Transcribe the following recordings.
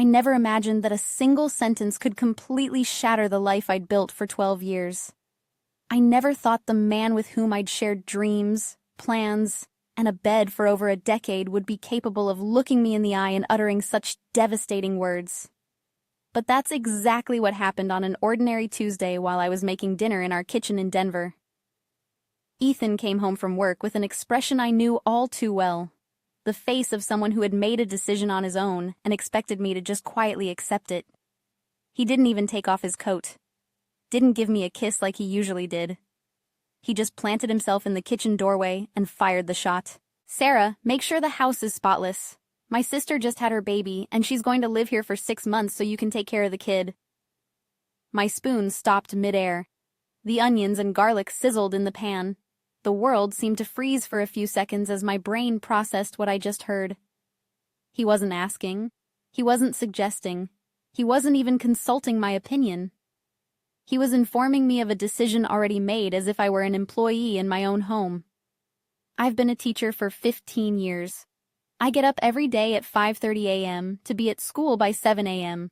I never imagined that a single sentence could completely shatter the life I'd built for 12 years. I never thought the man with whom I'd shared dreams, plans, and a bed for over a decade would be capable of looking me in the eye and uttering such devastating words. But that's exactly what happened on an ordinary Tuesday while I was making dinner in our kitchen in Denver. Ethan came home from work with an expression I knew all too well. The face of someone who had made a decision on his own and expected me to just quietly accept it. He didn't even take off his coat. Didn't give me a kiss like he usually did. He just planted himself in the kitchen doorway and fired the shot. "Sarah, make sure the house is spotless. My sister just had her baby, and she's going to live here for 6 months so you can take care of the kid." My spoon stopped midair. The onions and garlic sizzled in the pan. The world seemed to freeze for a few seconds as my brain processed what I just heard. He wasn't asking. He wasn't suggesting. He wasn't even consulting my opinion. He was informing me of a decision already made as if I were an employee in my own home. I've been a teacher for 15 years. I get up every day at 5:30 a.m. to be at school by 7 a.m.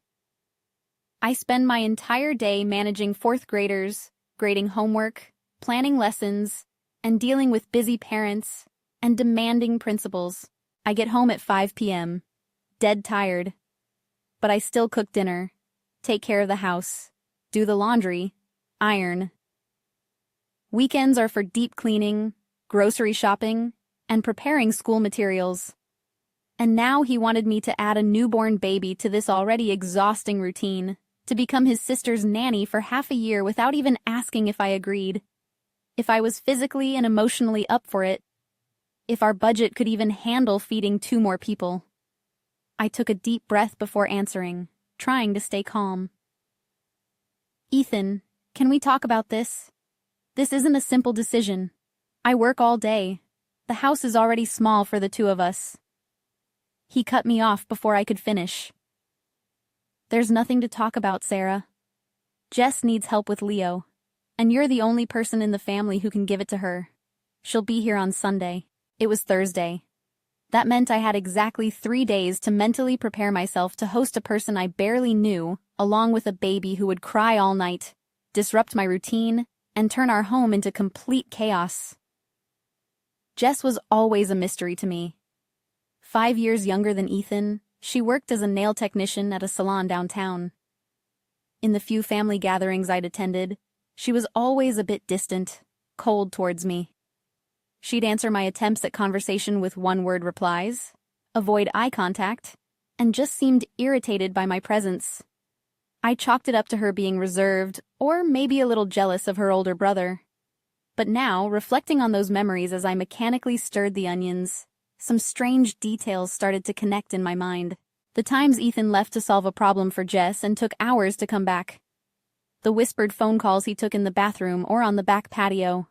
I spend my entire day managing fourth graders, grading homework, planning lessons, and dealing with busy parents and demanding principals. I get home at 5 p.m., dead tired. But I still cook dinner, take care of the house, do the laundry, iron. Weekends are for deep cleaning, grocery shopping, and preparing school materials. And now he wanted me to add a newborn baby to this already exhausting routine, to become his sister's nanny for half a year without even asking if I agreed. If I was physically and emotionally up for it. If our budget could even handle feeding 2 more people. I took a deep breath before answering, trying to stay calm. "Ethan, can we talk about this? This isn't a simple decision. I work all day. The house is already small for the 2 of us." He cut me off before I could finish. "There's nothing to talk about, Sarah. Jess needs help with Leo. And you're the only person in the family who can give it to her. She'll be here on Sunday." It was Thursday. That meant I had exactly 3 days to mentally prepare myself to host a person I barely knew, along with a baby who would cry all night, disrupt my routine, and turn our home into complete chaos. Jess was always a mystery to me. 5 years younger than Ethan, she worked as a nail technician at a salon downtown. In the few family gatherings I'd attended, she was always a bit distant, cold towards me. She'd answer my attempts at conversation with one-word replies, avoid eye contact, and just seemed irritated by my presence. I chalked it up to her being reserved, or maybe a little jealous of her older brother. But now, reflecting on those memories as I mechanically stirred the onions, some strange details started to connect in my mind. The times Ethan left to solve a problem for Jess and took hours to come back. The whispered phone calls he took in the bathroom or on the back patio.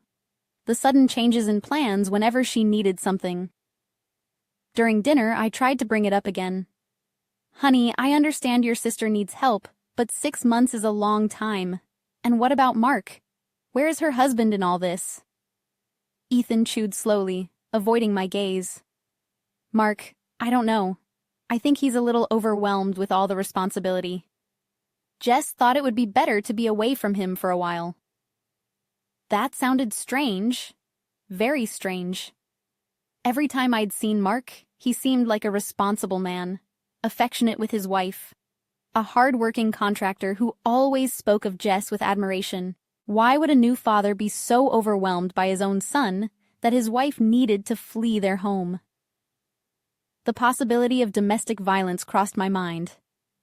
The sudden changes in plans whenever she needed something. During dinner, I tried to bring it up again. "Honey, I understand your sister needs help, but 6 months is a long time. And what about Mark? Where is her husband in all this?" Ethan chewed slowly, avoiding my gaze. "Mark, I don't know. I think he's a little overwhelmed with all the responsibility. Jess thought it would be better to be away from him for a while." That sounded strange. Very strange. Every time I'd seen Mark, he seemed like a responsible man, affectionate with his wife, a hard-working contractor who always spoke of Jess with admiration. Why would a new father be so overwhelmed by his own son that his wife needed to flee their home? The possibility of domestic violence crossed my mind,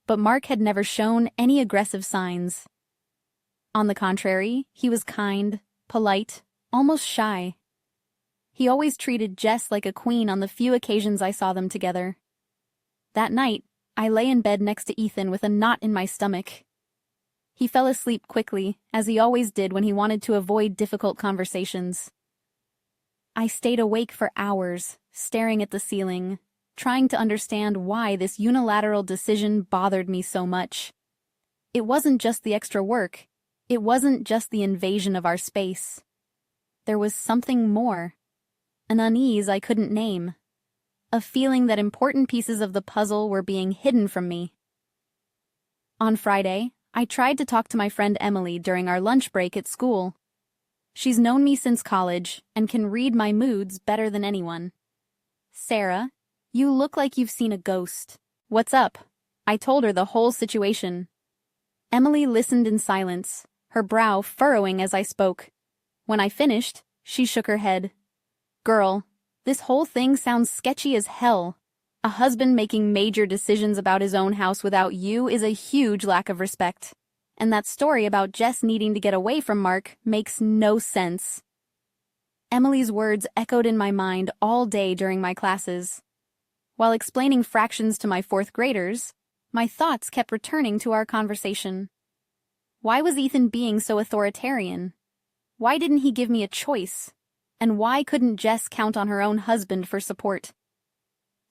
but Mark had never shown any aggressive signs. On the contrary, he was kind, polite, almost shy. He always treated Jess like a queen on the few occasions I saw them together. That night, I lay in bed next to Ethan with a knot in my stomach. He fell asleep quickly, as he always did when he wanted to avoid difficult conversations. I stayed awake for hours, staring at the ceiling, trying to understand why this unilateral decision bothered me so much. It wasn't just the extra work. It wasn't just the invasion of our space. There was something more. An unease I couldn't name. A feeling that important pieces of the puzzle were being hidden from me. On Friday, I tried to talk to my friend Emily during our lunch break at school. She's known me since college and can read my moods better than anyone. "Sarah, you look like you've seen a ghost. What's up?" I told her the whole situation. Emily listened in silence, her brow furrowing as I spoke. When I finished, she shook her head. "Girl, this whole thing sounds sketchy as hell. A husband making major decisions about his own house without you is a huge lack of respect. And that story about Jess needing to get away from Mark makes no sense." Emily's words echoed in my mind all day during my classes. While explaining fractions to my fourth graders, my thoughts kept returning to our conversation. Why was Ethan being so authoritarian? Why didn't he give me a choice? And why couldn't Jess count on her own husband for support?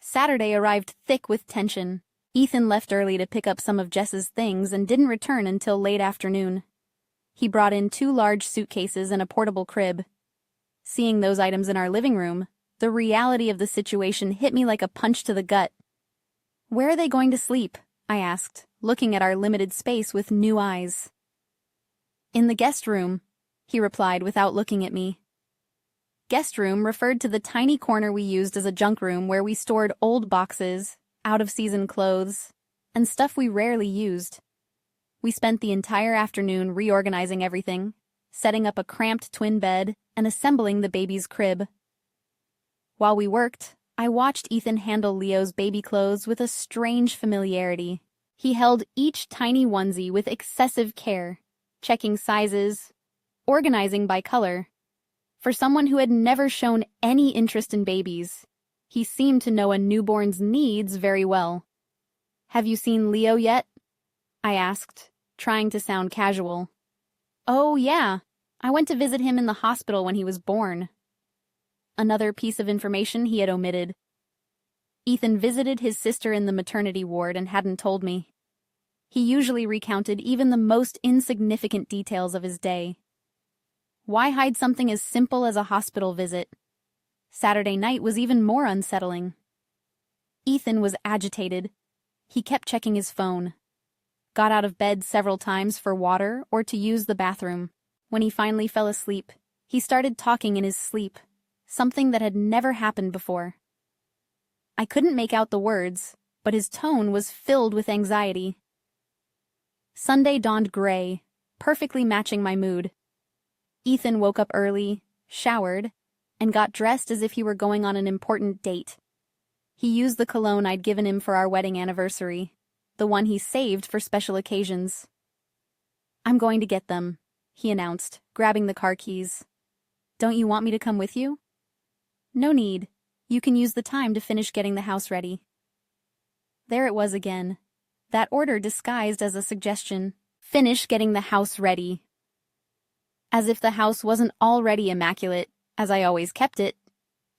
Saturday arrived thick with tension. Ethan left early to pick up some of Jess's things and didn't return until late afternoon. He brought in 2 large suitcases and a portable crib. Seeing those items in our living room, the reality of the situation hit me like a punch to the gut. "Where are they going to sleep?" I asked, looking at our limited space with new eyes. "In the guest room," he replied without looking at me. Guest room referred to the tiny corner we used as a junk room where we stored old boxes, out-of-season clothes, and stuff we rarely used. We spent the entire afternoon reorganizing everything, setting up a cramped twin bed, and assembling the baby's crib. While we worked, I watched Ethan handle Leo's baby clothes with a strange familiarity. He held each tiny onesie with excessive care, checking sizes, organizing by color. For someone who had never shown any interest in babies, he seemed to know a newborn's needs very well. "Have you seen Leo yet?" I asked, trying to sound casual. "Oh, yeah. I went to visit him in the hospital when he was born." Another piece of information he had omitted. Ethan visited his sister in the maternity ward and hadn't told me. He usually recounted even the most insignificant details of his day. Why hide something as simple as a hospital visit? Saturday night was even more unsettling. Ethan was agitated. He kept checking his phone. Got out of bed several times for water or to use the bathroom. When he finally fell asleep, he started talking in his sleep, something that had never happened before. I couldn't make out the words, but his tone was filled with anxiety. Sunday dawned gray, perfectly matching my mood. Ethan woke up early, showered, and got dressed as if he were going on an important date. He used the cologne I'd given him for our wedding anniversary, the one he saved for special occasions. "I'm going to get them," he announced, grabbing the car keys. "Don't you want me to come with you?" "No need. You can use the time to finish getting the house ready." There it was again. That order disguised as a suggestion. Finish getting the house ready. As if the house wasn't already immaculate, as I always kept it.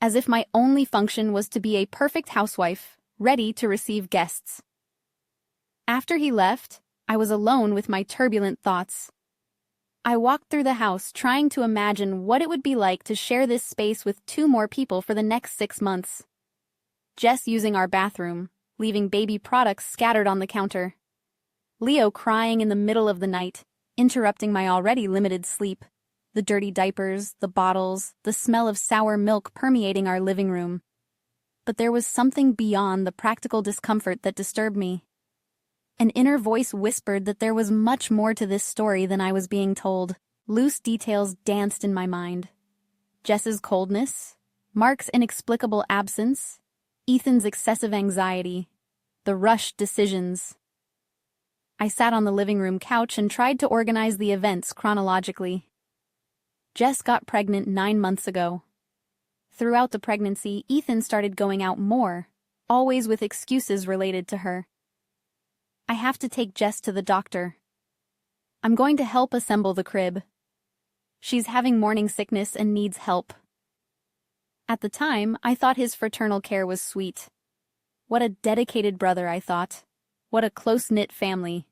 As if my only function was to be a perfect housewife, ready to receive guests. After he left, I was alone with my turbulent thoughts. I walked through the house trying to imagine what it would be like to share this space with 2 more people for the next 6 months. Jess using our bathroom, leaving baby products scattered on the counter. Leo crying in the middle of the night, interrupting my already limited sleep. The dirty diapers, the bottles, the smell of sour milk permeating our living room. But there was something beyond the practical discomfort that disturbed me. An inner voice whispered that there was much more to this story than I was being told. Loose details danced in my mind. Jess's coldness, Mark's inexplicable absence, Ethan's excessive anxiety, the rushed decisions. I sat on the living room couch and tried to organize the events chronologically. Jess got pregnant 9 months ago. Throughout the pregnancy, Ethan started going out more, always with excuses related to her. I have to take Jess to the doctor. I'm going to help assemble the crib. She's having morning sickness and needs help. At the time, I thought his fraternal care was sweet. What a dedicated brother, I thought. What a close-knit family.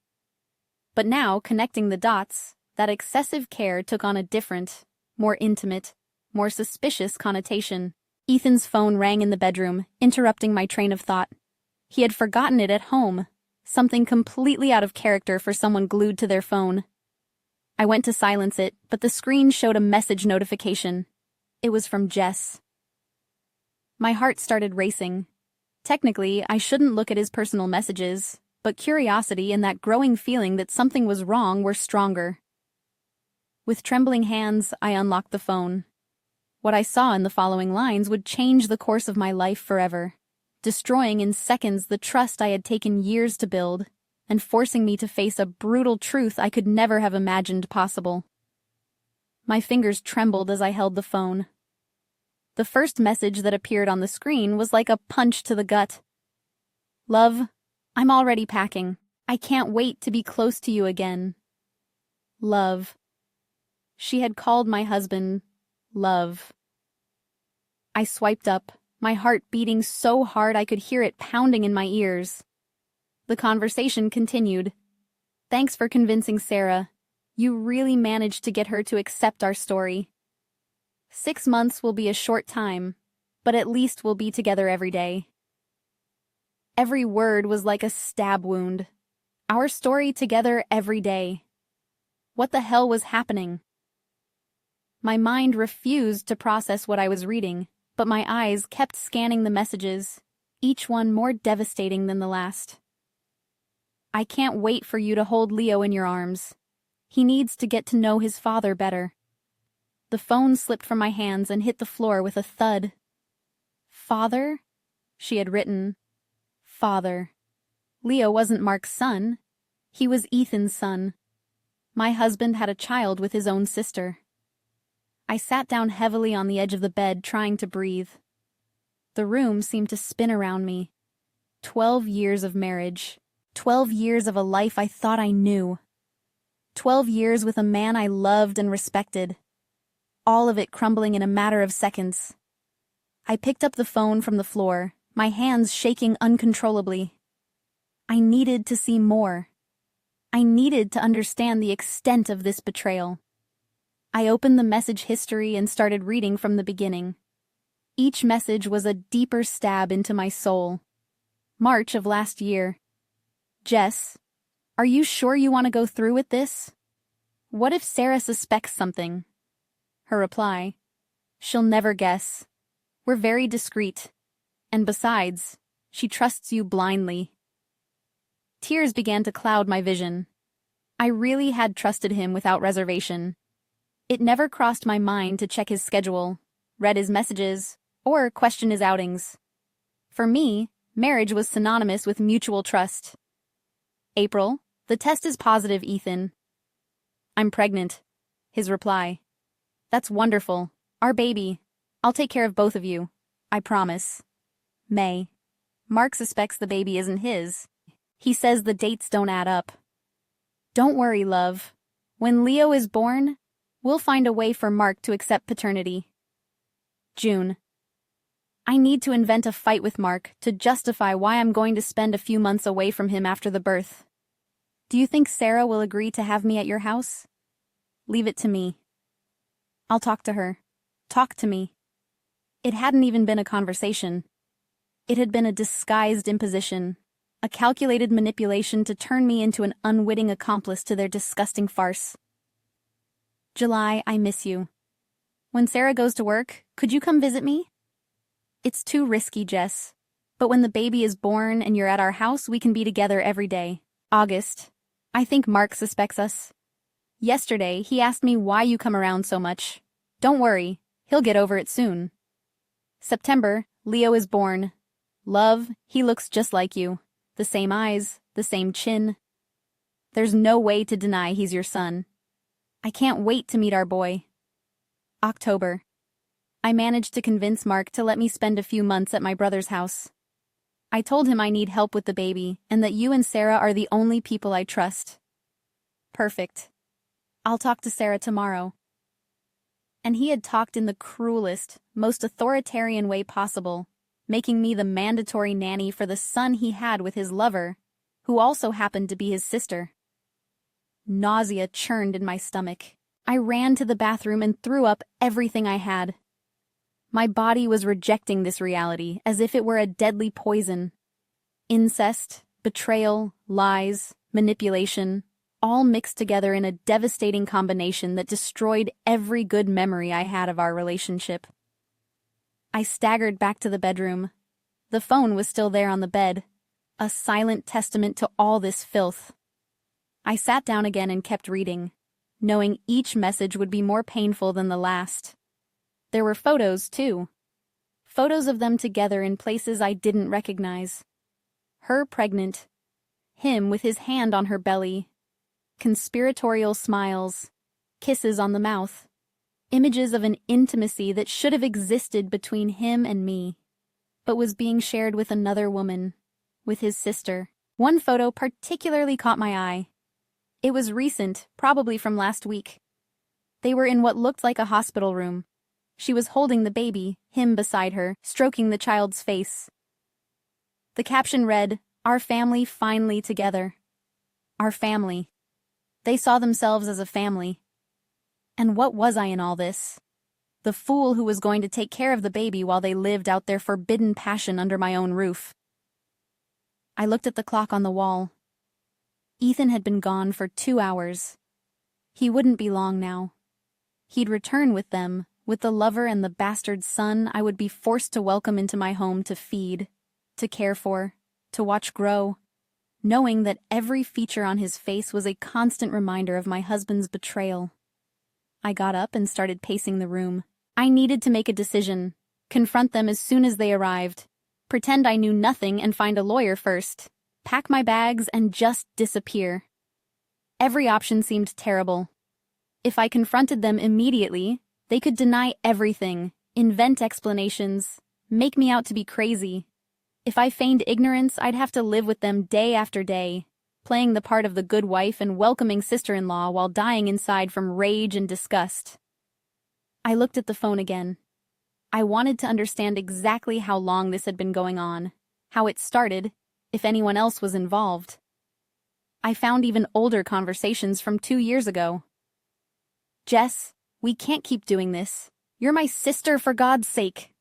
But now, connecting the dots, that excessive care took on a different, more intimate, more suspicious connotation. Ethan's phone rang in the bedroom, interrupting my train of thought. He had forgotten it at home, something completely out of character for someone glued to their phone. I went to silence it, but the screen showed a message notification. It was from Jess. My heart started racing. Technically, I shouldn't look at his personal messages, but curiosity and that growing feeling that something was wrong were stronger. With trembling hands, I unlocked the phone. What I saw in the following lines would change the course of my life forever, destroying in seconds the trust I had taken years to build, and forcing me to face a brutal truth I could never have imagined possible. My fingers trembled as I held the phone. The first message that appeared on the screen was like a punch to the gut. Love, I'm already packing. I can't wait to be close to you again. Love. She had called my husband Love. I swiped up, my heart beating so hard I could hear it pounding in my ears. The conversation continued. Thanks for convincing Sarah. You really managed to get her to accept our story. 6 months will be a short time, but at least we'll be together every day. Every word was like a stab wound. Our story together every day. What the hell was happening? My mind refused to process what I was reading, but my eyes kept scanning the messages, each one more devastating than the last. I can't wait for you to hold Leo in your arms. He needs to get to know his father better. The phone slipped from my hands and hit the floor with a thud. Father? She had written. Father. Leo wasn't Mark's son. He was Ethan's son. My husband had a child with his own sister. I sat down heavily on the edge of the bed, trying to breathe. The room seemed to spin around me. 12 years of marriage. 12 years of a life I thought I knew. 12 years with a man I loved and respected. All of it crumbling in a matter of seconds. I picked up the phone from the floor, my hands shaking uncontrollably. I needed to see more. I needed to understand the extent of this betrayal. I opened the message history and started reading from the beginning. Each message was a deeper stab into my soul. March of last year. Jess, are you sure you want to go through with this? What if Sarah suspects something? Her reply, she'll never guess. We're very discreet. And besides, she trusts you blindly. Tears began to cloud my vision. I really had trusted him without reservation. It never crossed my mind to check his schedule, read his messages, or question his outings. For me, marriage was synonymous with mutual trust. April, the test is positive, Ethan. I'm pregnant. His reply. That's wonderful. Our baby. I'll take care of both of you. I promise. May. Mark suspects the baby isn't his. He says the dates don't add up. Don't worry, love. When Leo is born, we'll find a way for Mark to accept paternity. June. I need to invent a fight with Mark to justify why I'm going to spend a few months away from him after the birth. Do you think Sarah will agree to have me at your house? Leave it to me. I'll talk to her. Talk to me. It hadn't even been a conversation. It had been a disguised imposition, a calculated manipulation to turn me into an unwitting accomplice to their disgusting farce. July, I miss you. When Sarah goes to work, could you come visit me? It's too risky, Jess. But when the baby is born and you're at our house, we can be together every day. August. I think Mark suspects us. Yesterday, he asked me why you come around so much. Don't worry, he'll get over it soon. September, Leo is born. Love, he looks just like you. The same eyes, the same chin. There's no way to deny he's your son. I can't wait to meet our boy. October. I managed to convince Mark to let me spend a few months at my brother's house. I told him I need help with the baby and that you and Sarah are the only people I trust. Perfect. I'll talk to Sarah tomorrow. And he had talked in the cruelest, most authoritarian way possible, making me the mandatory nanny for the son he had with his lover, who also happened to be his sister. Nausea churned in my stomach. I ran to the bathroom and threw up everything I had. My body was rejecting this reality as if it were a deadly poison. Incest, Betrayal, lies, manipulation, all mixed together in a devastating combination that destroyed every good memory I had of our relationship. I staggered back to the bedroom. The phone was still there on the bed, a silent testament to all this filth. I sat down again and kept reading, knowing each message would be more painful than the last. There were photos, too. Photos of them together in places I didn't recognize. Her pregnant, him with his hand on her belly, conspiratorial smiles, kisses on the mouth, images of an intimacy that should have existed between him and me, but was being shared with another woman, with his sister. One photo particularly caught my eye. It was recent, probably from last week. They were in what looked like a hospital room. She was holding the baby, him beside her, stroking the child's face. The caption read, "Our family finally together." Our family. They saw themselves as a family. And what was I in all this? The fool who was going to take care of the baby while they lived out their forbidden passion under my own roof. I looked at the clock on the wall. Ethan had been gone for 2 hours. He wouldn't be long now. He'd return with them, with the lover and the bastard son I would be forced to welcome into my home to feed, to care for, to watch grow, knowing that every feature on his face was a constant reminder of my husband's betrayal. I got up and started pacing the room. I needed to make a decision, confront them as soon as they arrived, pretend I knew nothing and find a lawyer first, pack my bags and just disappear. Every option seemed terrible. If I confronted them immediately, they could deny everything, invent explanations, make me out to be crazy. If I feigned ignorance, I'd have to live with them day after day, playing the part of the good wife and welcoming sister-in-law while dying inside from rage and disgust. I looked at the phone again. I wanted to understand exactly how long this had been going on, how it started, if anyone else was involved. I found even older conversations from 2 years ago. "Jess, we can't keep doing this. You're my sister, for God's sake.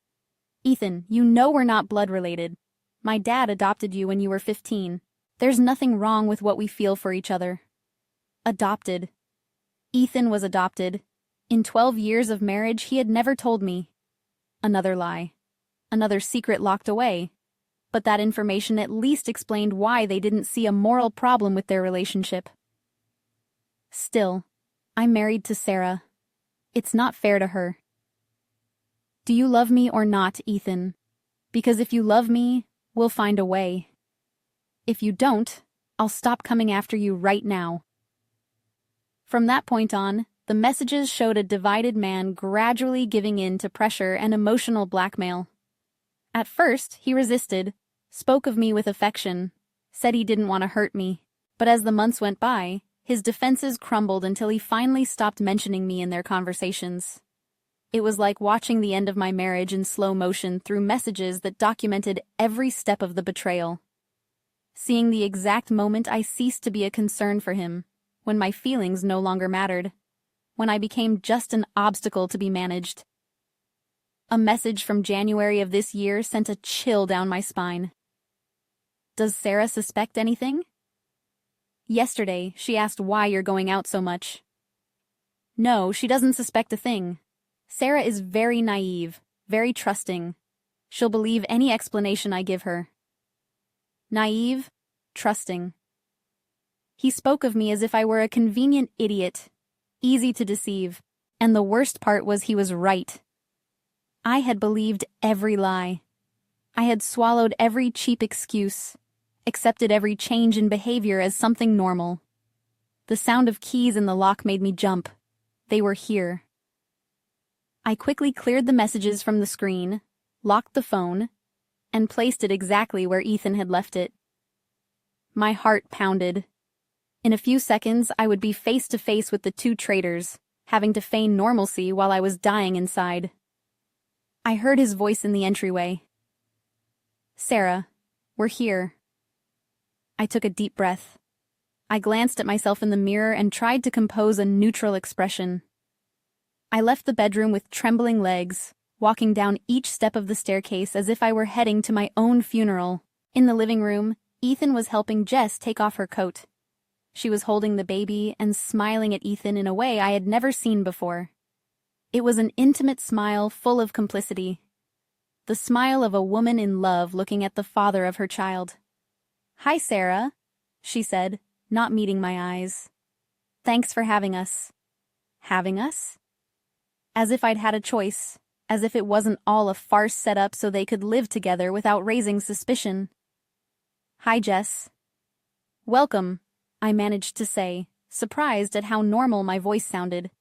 Ethan, you know we're not blood-related. My dad adopted you when you were 15. There's nothing wrong with what we feel for each other." Adopted. Ethan was adopted. In 12 years of marriage, he had never told me. Another lie. Another secret locked away. But that information at least explained why they didn't see a moral problem with their relationship. Still, I'm married to Sarah. It's not fair to her. Do you love me or not, Ethan? Because if you love me, we'll find a way. If you don't, I'll stop coming after you right now. From that point on, the messages showed a divided man gradually giving in to pressure and emotional blackmail. At first, he resisted, spoke of me with affection, said he didn't want to hurt me. But as the months went by, his defenses crumbled until he finally stopped mentioning me in their conversations. It was like watching the end of my marriage in slow motion through messages that documented every step of the betrayal. Seeing the exact moment I ceased to be a concern for him, when my feelings no longer mattered, when I became just an obstacle to be managed. A message from January of this year sent a chill down my spine. Does Sarah suspect anything? Yesterday, she asked why you're going out so much. No, she doesn't suspect a thing. Sarah is very naive, very trusting. She'll believe any explanation I give her. Naive, trusting. He spoke of me as if I were a convenient idiot, easy to deceive, and the worst part was he was right. I had believed every lie. I had swallowed every cheap excuse, accepted every change in behavior as something normal. The sound of keys in the lock made me jump. They were here. I quickly cleared the messages from the screen, locked the phone, and placed it exactly where Ethan had left it. My heart pounded. In a few seconds, I would be face to face with the two traitors, having to feign normalcy while I was dying inside. I heard his voice in the entryway. "Sarah, we're here." I took a deep breath. I glanced at myself in the mirror and tried to compose a neutral expression. I left the bedroom with trembling legs, walking down each step of the staircase as if I were heading to my own funeral. In the living room, Ethan was helping Jess take off her coat. She was holding the baby and smiling at Ethan in a way I had never seen before. It was an intimate smile full of complicity. The smile of a woman in love looking at the father of her child. "Hi, Sarah," she said, not meeting my eyes. "Thanks for having us." Having us? As if I'd had a choice, as if it wasn't all a farce set up so they could live together without raising suspicion. "Hi, Jess." "Welcome," I managed to say, surprised at how normal my voice sounded.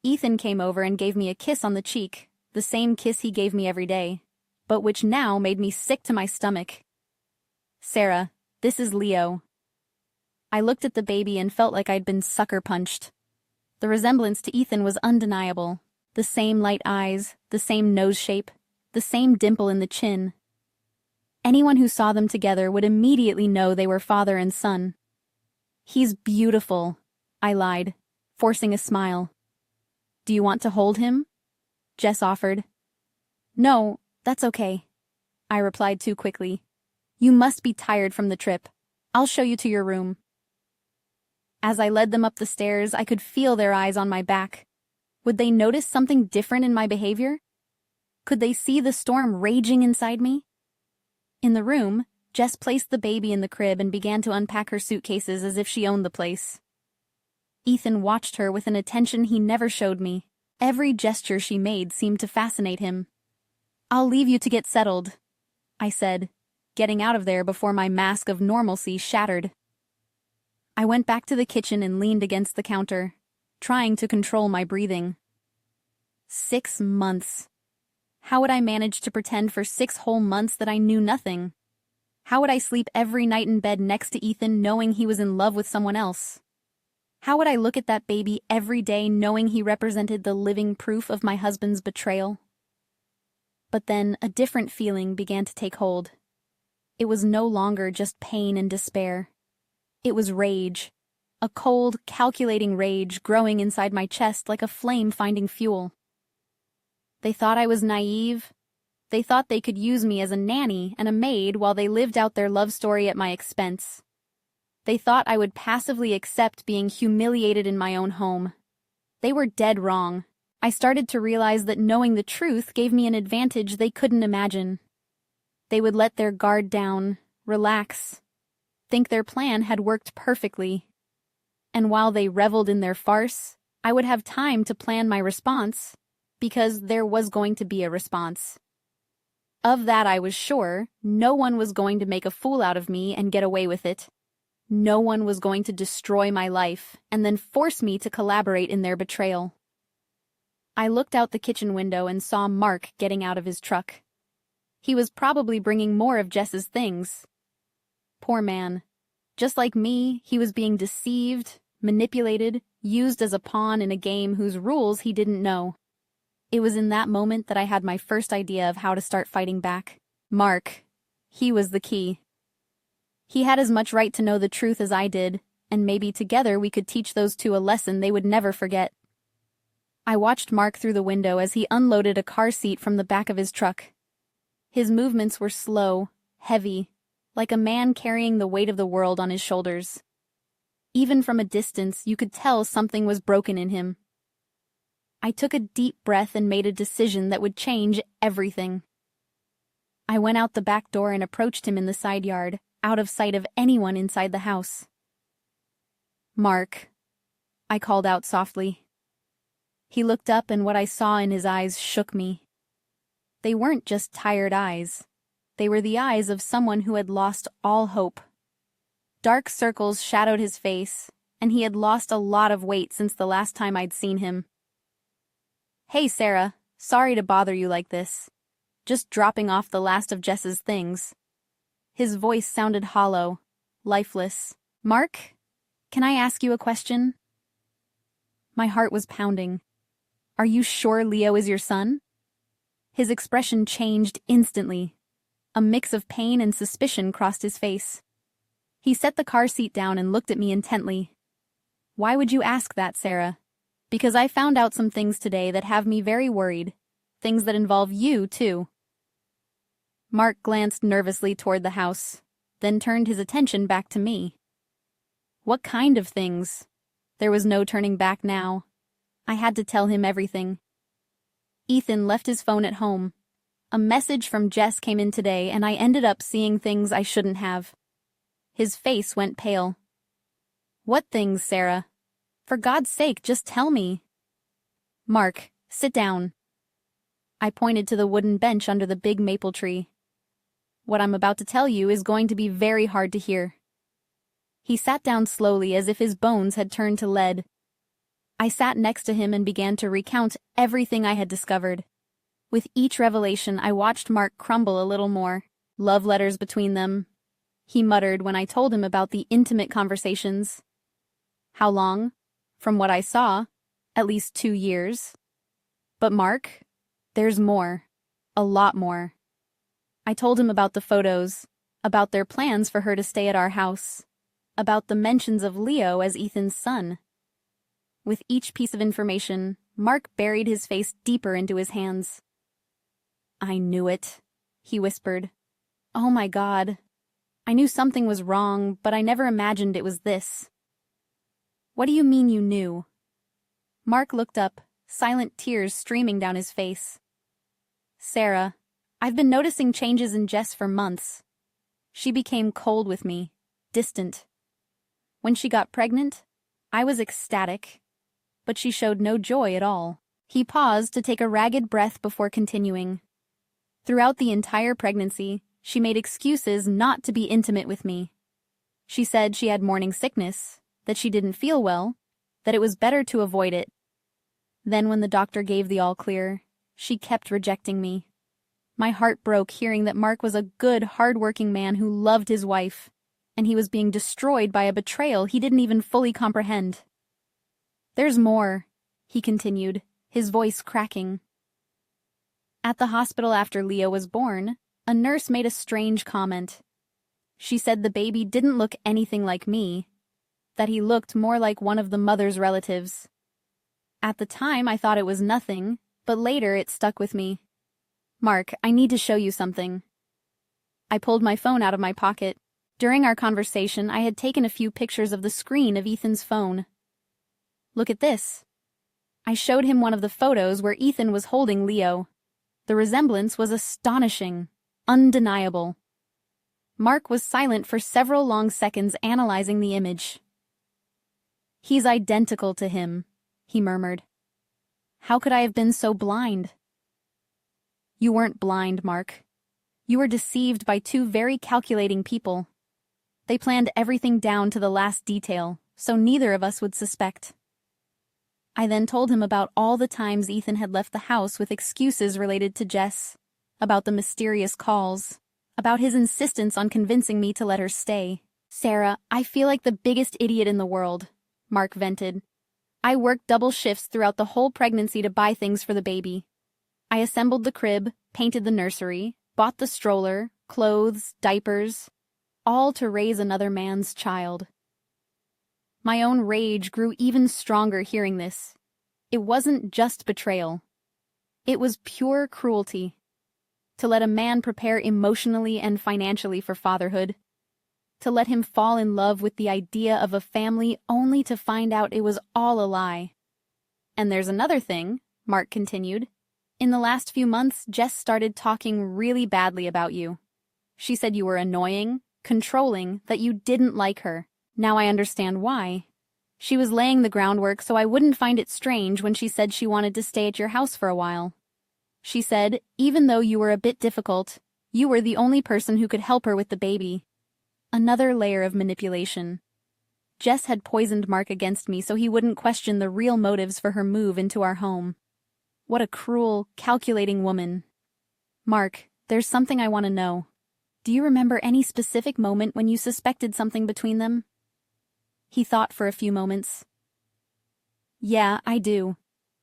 Ethan came over and gave me a kiss on the cheek, the same kiss he gave me every day, but which now made me sick to my stomach. "Sarah, this is Leo." I looked at the baby and felt like I'd been sucker punched. The resemblance to Ethan was undeniable. The same light eyes, the same nose shape, the same dimple in the chin. Anyone who saw them together would immediately know they were father and son. "He's beautiful," I lied, forcing a smile. "Do you want to hold him?" Jess offered. "No, that's okay," I replied too quickly. "You must be tired from the trip. I'll show you to your room." As I led them up the stairs, I could feel their eyes on my back. Would they notice something different in my behavior? Could they see the storm raging inside me? In the room, Jess placed the baby in the crib and began to unpack her suitcases as if she owned the place. Ethan watched her with an attention he never showed me. Every gesture she made seemed to fascinate him. "I'll leave you to get settled," I said, getting out of there before my mask of normalcy shattered. I went back to the kitchen and leaned against the counter, trying to control my breathing. 6 months. How would I manage to pretend for 6 whole months that I knew nothing? How would I sleep every night in bed next to Ethan knowing he was in love with someone else? How would I look at that baby every day knowing he represented the living proof of my husband's betrayal? But then a different feeling began to take hold. It was no longer just pain and despair. It was rage. A cold, calculating rage growing inside my chest like a flame finding fuel. They thought I was naive. They thought they could use me as a nanny and a maid while they lived out their love story at my expense. They thought I would passively accept being humiliated in my own home. They were dead wrong. I started to realize that knowing the truth gave me an advantage they couldn't imagine. They would let their guard down, relax, think their plan had worked perfectly. And while they reveled in their farce, I would have time to plan my response, because there was going to be a response. Of that I was sure. No one was going to make a fool out of me and get away with it. No one was going to destroy my life and then force me to collaborate in their betrayal. I looked out the kitchen window and saw Mark getting out of his truck. He was probably bringing more of Jess's things. Poor man. Just like me, he was being deceived, manipulated, used as a pawn in a game whose rules he didn't know. It was in that moment that I had my first idea of how to start fighting back. Mark. He was the key. He had as much right to know the truth as I did, and maybe together we could teach those two a lesson they would never forget. I watched Mark through the window as he unloaded a car seat from the back of his truck. His movements were slow, heavy, like a man carrying the weight of the world on his shoulders. Even from a distance, you could tell something was broken in him. I took a deep breath and made a decision that would change everything. I went out the back door and approached him in the side yard, out of sight of anyone inside the house. "Mark," I called out softly. He looked up and what I saw in his eyes shook me. They weren't just tired eyes. They were the eyes of someone who had lost all hope. Dark circles shadowed his face, and he had lost a lot of weight since the last time I'd seen him. "Hey, Sarah, sorry to bother you like this. Just dropping off the last of Jess's things." His voice sounded hollow, lifeless. "Mark, can I ask you a question?" My heart was pounding. "Are you sure Leo is your son?" His expression changed instantly. A mix of pain and suspicion crossed his face. He set the car seat down and looked at me intently. "Why would you ask that, Sarah?" "Because I found out some things today that have me very worried. Things that involve you, too." Mark glanced nervously toward the house, then turned his attention back to me. What kind of things? There was no turning back now. I had to tell him everything. Ethan left his phone at home. A message from Jess came in today, and I ended up seeing things I shouldn't have. His face went pale. What things, Sarah? For God's sake, just tell me. Mark, sit down. I pointed to the wooden bench under the big maple tree. What I'm about to tell you is going to be very hard to hear. He sat down slowly as if his bones had turned to lead. I sat next to him and began to recount everything I had discovered. With each revelation, I watched Mark crumble a little more. Love letters between them. He muttered when I told him about the intimate conversations. How long? From what I saw, at least 2 years. But Mark, there's more. A lot more. I told him about the photos, about their plans for her to stay at our house, about the mentions of Leo as Ethan's son. With each piece of information, Mark buried his face deeper into his hands. I knew it, he whispered. Oh my God. I knew something was wrong, but I never imagined it was this. What do you mean you knew? Mark looked up, silent tears streaming down his face. Sarah, I've been noticing changes in Jess for months. She became cold with me, distant. When she got pregnant, I was ecstatic, but she showed no joy at all. He paused to take a ragged breath before continuing. Throughout the entire pregnancy, she made excuses not to be intimate with me. She said she had morning sickness, that she didn't feel well, that it was better to avoid it. Then when the doctor gave the all clear, she kept rejecting me. My heart broke hearing that Mark was a good, hard-working man who loved his wife, and he was being destroyed by a betrayal he didn't even fully comprehend. There's more, he continued, his voice cracking. At the hospital after Leo was born, a nurse made a strange comment. She said the baby didn't look anything like me, that he looked more like one of the mother's relatives. At the time, I thought it was nothing, but later it stuck with me. Mark, I need to show you something. I pulled my phone out of my pocket. During our conversation, I had taken a few pictures of the screen of Ethan's phone. Look at this. I showed him one of the photos where Ethan was holding Leo. The resemblance was astonishing, undeniable. Mark was silent for several long seconds analyzing the image. He's identical to him, he murmured. How could I have been so blind? You weren't blind, Mark. You were deceived by 2 very calculating people. They planned everything down to the last detail, so neither of us would suspect. I then told him about all the times Ethan had left the house with excuses related to Jess, about the mysterious calls, about his insistence on convincing me to let her stay. Sarah, I feel like the biggest idiot in the world, Mark vented. I worked double shifts throughout the whole pregnancy to buy things for the baby. I assembled the crib, painted the nursery, bought the stroller, clothes, diapers, all to raise another man's child. My own rage grew even stronger hearing this. It wasn't just betrayal. It was pure cruelty. To let a man prepare emotionally and financially for fatherhood. To let him fall in love with the idea of a family only to find out it was all a lie. And there's another thing, Mark continued. In the last few months, Jess started talking really badly about you. She said you were annoying, controlling, that you didn't like her. Now I understand why. She was laying the groundwork so I wouldn't find it strange when she said she wanted to stay at your house for a while. She said, even though you were a bit difficult, you were the only person who could help her with the baby. Another layer of manipulation. Jess had poisoned Mark against me so he wouldn't question the real motives for her move into our home. What a cruel, calculating woman. Mark, there's something I want to know. Do you remember any specific moment when you suspected something between them? He thought for a few moments. Yeah, I do.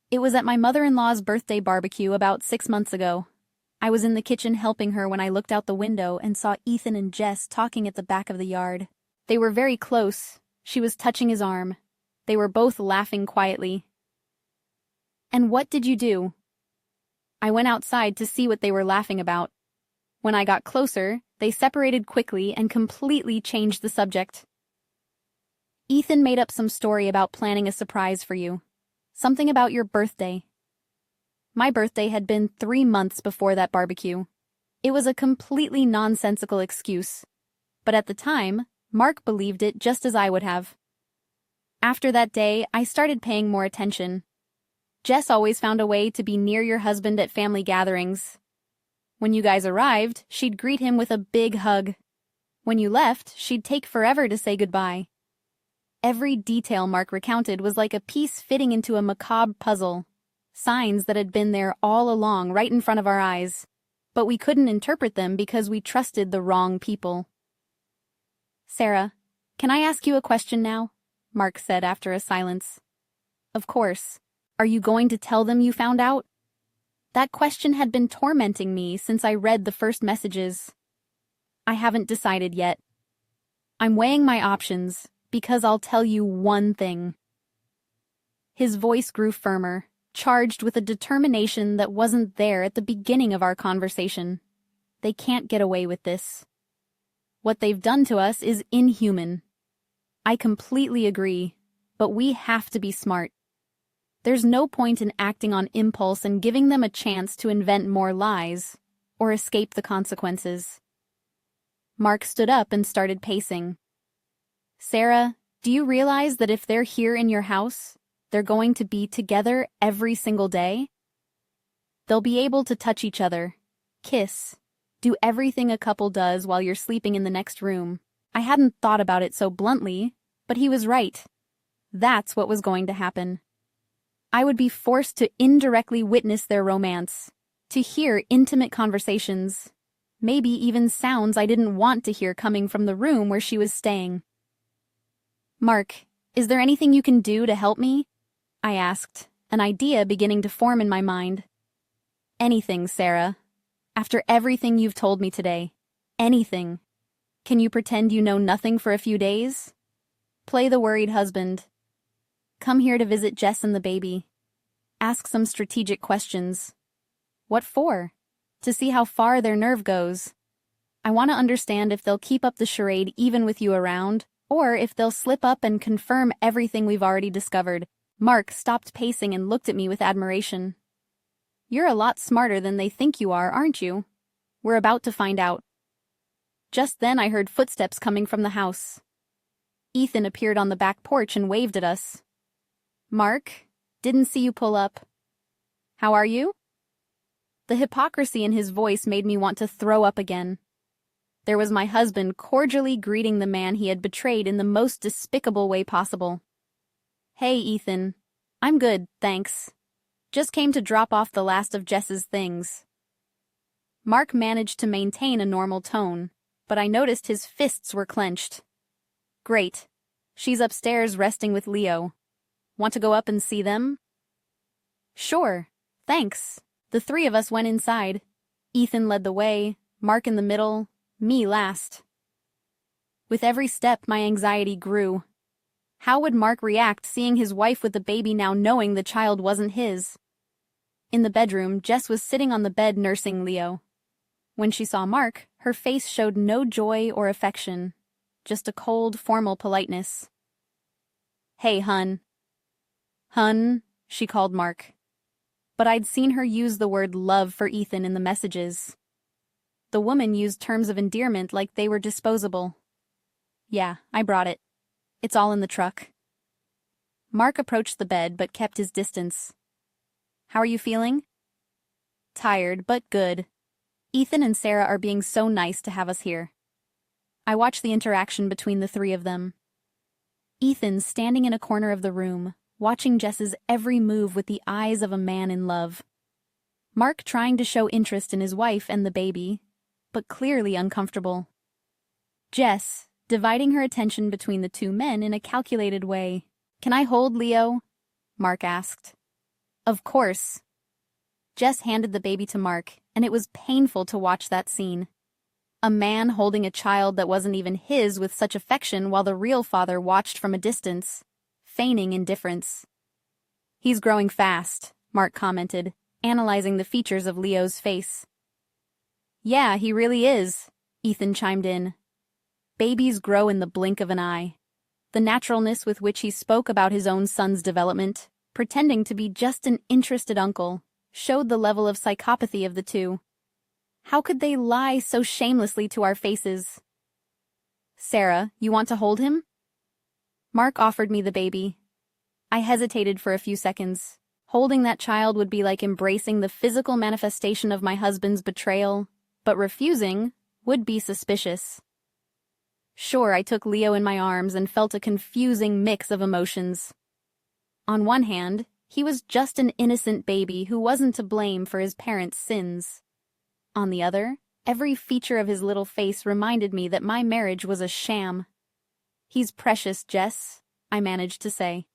It was at my mother-in-law's birthday barbecue about 6 months ago. I was in the kitchen helping her when I looked out the window and saw Ethan and Jess talking at the back of the yard. They were very close. She was touching his arm. They were both laughing quietly. And what did you do? I went outside to see what they were laughing about. When I got closer, They separated quickly and completely changed the subject. Ethan made up some story about planning a surprise for you. Something about your birthday. My birthday had been 3 months before that barbecue. It was a completely nonsensical excuse. But at the time, Mark believed it just as I would have. After that day, I started paying more attention. Jess always found a way to be near your husband at family gatherings. When you guys arrived, she'd greet him with a big hug. When you left, she'd take forever to say goodbye. Every detail Mark recounted was like a piece fitting into a macabre puzzle. Signs that had been there all along, right in front of our eyes. But we couldn't interpret them because we trusted the wrong people. Sarah, can I ask you a question now? Mark said after a silence. Of course. Are you going to tell them you found out? That question had been tormenting me since I read the first messages. I haven't decided yet. I'm weighing my options because I'll tell you one thing. His voice grew firmer, charged with a determination that wasn't there at the beginning of our conversation. They can't get away with this. What they've done to us is inhuman. I completely agree, but we have to be smart. There's no point in acting on impulse and giving them a chance to invent more lies or escape the consequences. Mark stood up and started pacing. Sarah, do you realize that if they're here in your house, they're going to be together every single day? They'll be able to touch each other, kiss, do everything a couple does while you're sleeping in the next room. I hadn't thought about it so bluntly, but he was right. That's what was going to happen. I would be forced to indirectly witness their romance, to hear intimate conversations, maybe even sounds I didn't want to hear coming from the room where she was staying. Mark, is there anything you can do to help me? I asked, an idea beginning to form in my mind. Anything, Sarah. After everything you've told me today. Anything. Can you pretend you know nothing for a few days? Play the worried husband. Come here to visit Jess and the baby. Ask some strategic questions. What for? To see how far their nerve goes. I want to understand if they'll keep up the charade even with you around, or if they'll slip up and confirm everything we've already discovered. Mark stopped pacing and looked at me with admiration. You're a lot smarter than they think you are, aren't you? We're about to find out. Just then I heard footsteps coming from the house. Ethan appeared on the back porch and waved at us. Mark, didn't see you pull up. How are you? The hypocrisy in his voice made me want to throw up again. There was my husband cordially greeting the man he had betrayed in the most despicable way possible. Hey, Ethan. I'm good, thanks. Just came to drop off the last of Jess's things. Mark managed to maintain a normal tone, but I noticed his fists were clenched. Great. She's upstairs resting with Leo. Want to go up and see them? Sure, thanks. The three of us went inside. Ethan led the way, Mark in the middle, me last. With every step, my anxiety grew. How would Mark react seeing his wife with the baby now knowing the child wasn't his? In the bedroom, Jess was sitting on the bed nursing Leo. When she saw Mark, her face showed no joy or affection, just a cold, formal politeness. Hey, hun. Hun, she called Mark. But I'd seen her use the word love for Ethan in the messages. The woman used terms of endearment like they were disposable. Yeah, I brought it. It's all in the truck. Mark approached the bed but kept his distance. How are you feeling? Tired, but good. Ethan and Sarah are being so nice to have us here. I watched the interaction between the three of them. Ethan standing in a corner of the room, watching Jess's every move with the eyes of a man in love. Mark trying to show interest in his wife and the baby, but clearly uncomfortable. Jess, dividing her attention between the two men in a calculated way. Can I hold Leo? Mark asked. Of course. Jess handed the baby to Mark, and it was painful to watch that scene. A man holding a child that wasn't even his with such affection while the real father watched from a distance, feigning indifference. He's growing fast, Mark commented, analyzing the features of Leo's face. Yeah, he really is. Ethan chimed in. Babies grow in the blink of an eye. The naturalness with which he spoke about his own son's development, pretending to be just an interested uncle, showed the level of psychopathy of the two. How could they lie so shamelessly to our faces? Sarah, you want to hold him? Mark offered me the baby. I hesitated for a few seconds. Holding that child would be like embracing the physical manifestation of my husband's betrayal, but refusing would be suspicious. Sure, I took Leo in my arms and felt a confusing mix of emotions. On one hand, he was just an innocent baby who wasn't to blame for his parents' sins. On the other, every feature of his little face reminded me that my marriage was a sham. He's precious, Jess, I managed to say.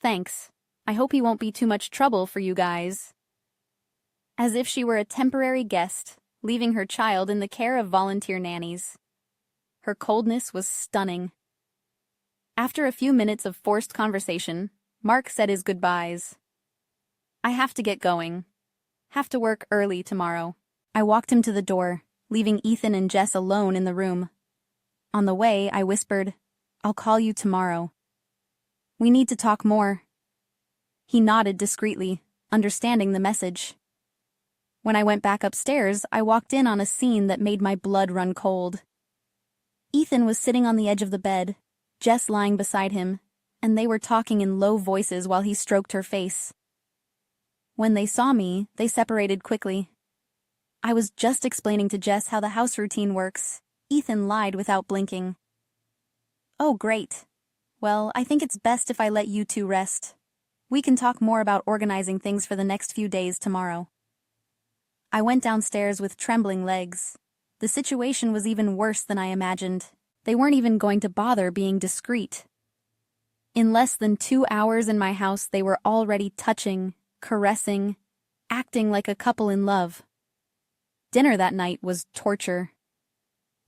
Thanks. I hope he won't be too much trouble for you guys. As if she were a temporary guest, leaving her child in the care of volunteer nannies. Her coldness was stunning. After a few minutes of forced conversation, Mark said his goodbyes. I have to get going. Have to work early tomorrow. I walked him to the door, leaving Ethan and Jess alone in the room. On the way, I whispered, I'll call you tomorrow. We need to talk more. He nodded discreetly, understanding the message. When I went back upstairs, I walked in on a scene that made my blood run cold. Ethan was sitting on the edge of the bed, Jess lying beside him, and they were talking in low voices while he stroked her face. When they saw me, they separated quickly. I was just explaining to Jess how the house routine works. Ethan lied without blinking. Oh, great. Well, I think it's best if I let you two rest. We can talk more about organizing things for the next few days tomorrow. I went downstairs with trembling legs. The situation was even worse than I imagined. They weren't even going to bother being discreet. In less than 2 hours in my house, they were already touching, caressing, acting like a couple in love. Dinner that night was torture.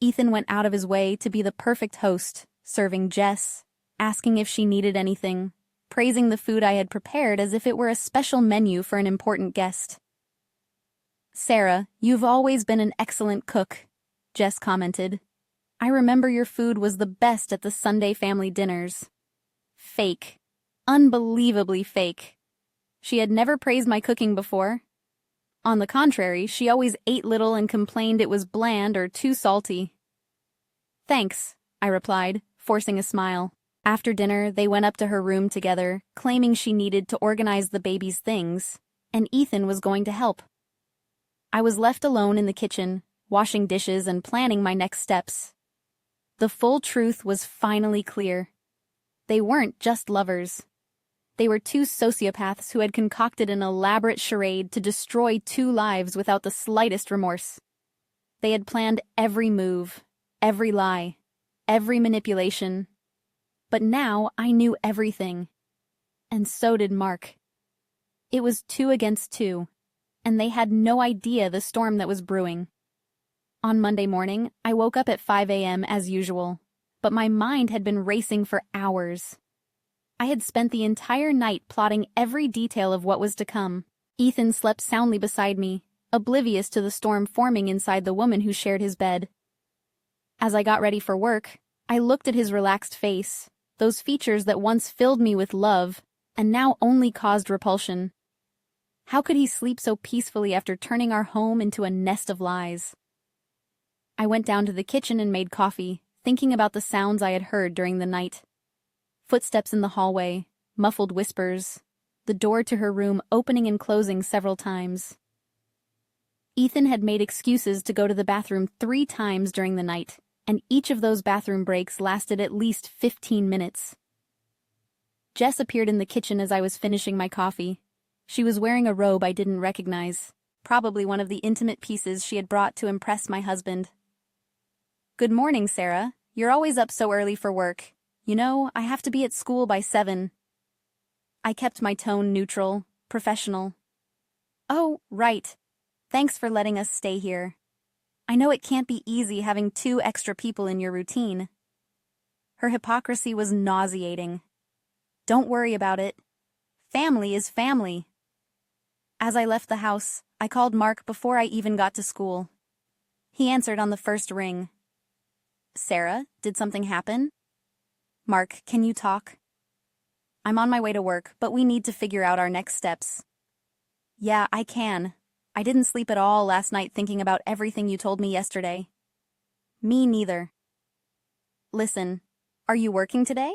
Ethan went out of his way to be the perfect host, serving Jess, asking if she needed anything, praising the food I had prepared as if it were a special menu for an important guest. Sarah, you've always been an excellent cook, Jess commented. I remember your food was the best at the Sunday family dinners. Fake. Unbelievably fake. She had never praised my cooking before. On the contrary, she always ate little and complained it was bland or too salty. Thanks, I replied, forcing a smile. After dinner, they went up to her room together, claiming she needed to organize the baby's things, and Ethan was going to help. I was left alone in the kitchen, washing dishes and planning my next steps. The full truth was finally clear. They weren't just lovers. They were two sociopaths who had concocted an elaborate charade to destroy 2 lives without the slightest remorse. They had planned every move, every lie, every manipulation. But now I knew everything. And so did Mark. It was 2 against 2, and they had no idea the storm that was brewing. On Monday morning, I woke up at 5 a.m. as usual, but my mind had been racing for hours. I had spent the entire night plotting every detail of what was to come. Ethan slept soundly beside me, oblivious to the storm forming inside the woman who shared his bed. As I got ready for work, I looked at his relaxed face, those features that once filled me with love, and now only caused repulsion. How could he sleep so peacefully after turning our home into a nest of lies? I went down to the kitchen and made coffee, thinking about the sounds I had heard during the night. Footsteps in the hallway, muffled whispers, the door to her room opening and closing several times. Ethan had made excuses to go to the bathroom 3 times during the night, and each of those bathroom breaks lasted at least 15 minutes. Jess appeared in the kitchen as I was finishing my coffee. She was wearing a robe I didn't recognize, probably one of the intimate pieces she had brought to impress my husband. Good morning, Sarah. You're always up so early for work. You know, I have to be at school by 7. I kept my tone neutral, professional. Oh, right. Thanks for letting us stay here. I know it can't be easy having 2 extra people in your routine. Her hypocrisy was nauseating. Don't worry about it. Family is family. As I left the house, I called Mark before I even got to school. He answered on the first ring. Sarah, did something happen? Mark, can you talk? I'm on my way to work, but we need to figure out our next steps. Yeah, I can. I didn't sleep at all last night thinking about everything you told me yesterday. Me neither. Listen, are you working today?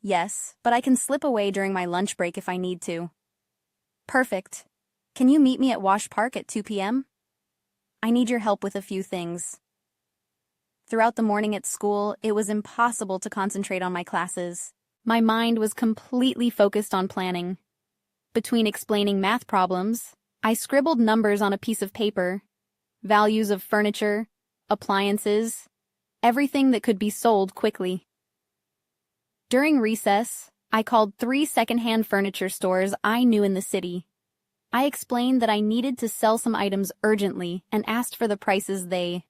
Yes, but I can slip away during my lunch break if I need to. Perfect. Can you meet me at Wash Park at 2 p.m.? I need your help with a few things. Throughout the morning at school, it was impossible to concentrate on my classes. My mind was completely focused on planning. Between explaining math problems, I scribbled numbers on a piece of paper, values of furniture, appliances, everything that could be sold quickly. During recess, I called 3 secondhand furniture stores I knew in the city. I explained that I needed to sell some items urgently and asked for the prices they